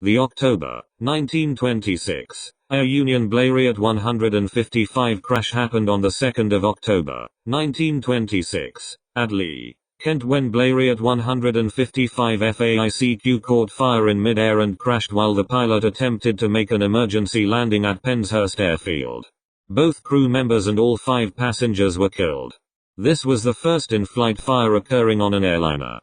The October, 1926, Air Union Blériot 155 crash happened on the 2nd of October, 1926, at Lee, Kent, when Blériot 155 FAICQ caught fire in mid-air and crashed while the pilot attempted to make an emergency landing at Penshurst Airfield. Both crew members and all 5 passengers were killed. This was the first in-flight fire occurring on an airliner.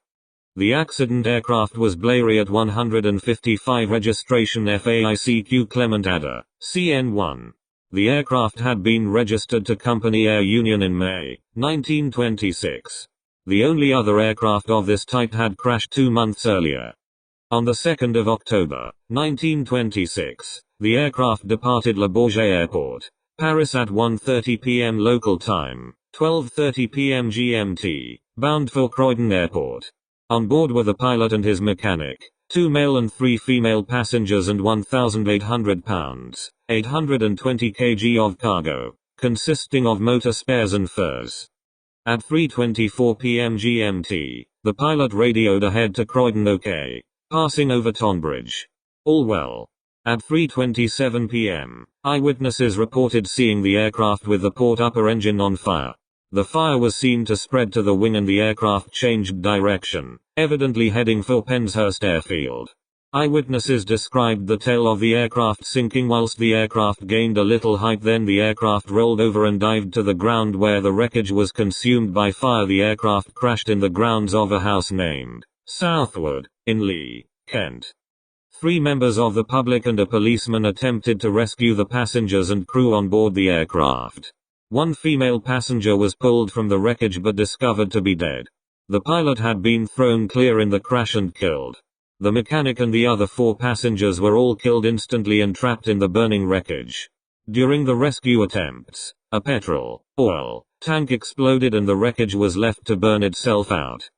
The accident aircraft was Blériot 155 registration FAICQ Clement Ada, CN1. The aircraft had been registered to Company Air Union in May, 1926. The only other aircraft of this type had crashed 2 months earlier. On the 2nd of October, 1926, the aircraft departed Le Bourget Airport, Paris at 1:30 p.m. local time, 12:30 p.m. GMT, bound for Croydon Airport. On board were the pilot and his mechanic, 2 male and 3 female passengers and 1,800 pounds, 820 kg of cargo, consisting of motor spares and furs. At 3:24 p.m. GMT, the pilot radioed ahead to Croydon OK, passing over Tonbridge. All well. At 3:27 p.m., eyewitnesses reported seeing the aircraft with the port upper engine on fire. The fire was seen to spread to the wing and the aircraft changed direction, evidently heading for Penshurst Airfield. Eyewitnesses described the tail of the aircraft sinking whilst the aircraft gained a little height, then the aircraft rolled over and dived to the ground where the wreckage was consumed by fire. The aircraft crashed in the grounds of a house named Southwood, in Lee, Kent. 3 members of the public and a policeman attempted to rescue the passengers and crew on board the aircraft. 1 female passenger was pulled from the wreckage but discovered to be dead. The pilot had been thrown clear in the crash and killed. The mechanic and the other 4 passengers were all killed instantly and trapped in the burning wreckage. During the rescue attempts, a oil tank exploded and the wreckage was left to burn itself out.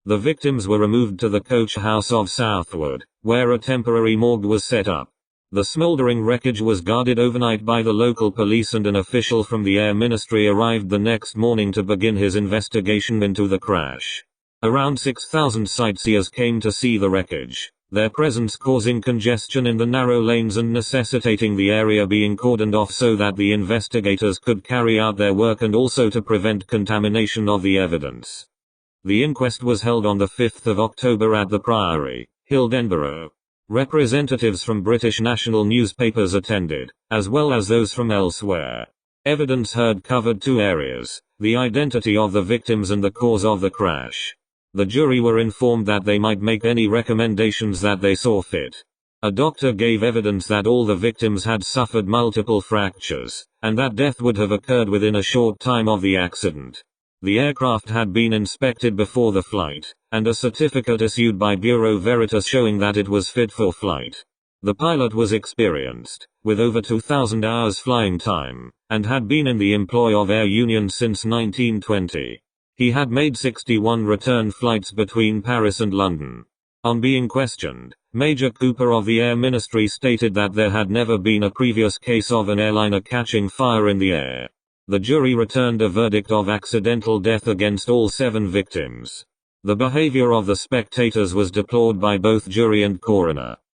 The victims were removed to the coach house of Southwood, where a temporary morgue was set up. The smoldering wreckage was guarded overnight by the local police, and an official from the Air Ministry arrived the next morning to begin his investigation into the crash. Around 6,000 sightseers came to see the wreckage, their presence causing congestion in the narrow lanes and necessitating the area being cordoned off so that the investigators could carry out their work and also to prevent contamination of the evidence. The inquest was held on the 5th of October at the Priory, Hildenborough. Representatives from British national newspapers attended, as well as those from elsewhere. Evidence heard covered 2 areas: the identity of the victims and the cause of the crash. The jury were informed that they might make any recommendations that they saw fit. A doctor gave evidence that all the victims had suffered multiple fractures, and that death would have occurred within a short time of the accident. The aircraft had been inspected before the flight, and a certificate issued by Bureau Veritas showing that it was fit for flight. The pilot was experienced, with over 2,000 hours flying time, and had been in the employ of Air Union since 1920. He had made 61 return flights between Paris and London. On being questioned, Major Cooper of the Air Ministry stated that there had never been a previous case of an airliner catching fire in the air. The jury returned a verdict of accidental death against all 7 victims. The behavior of the spectators was deplored by both jury and coroner.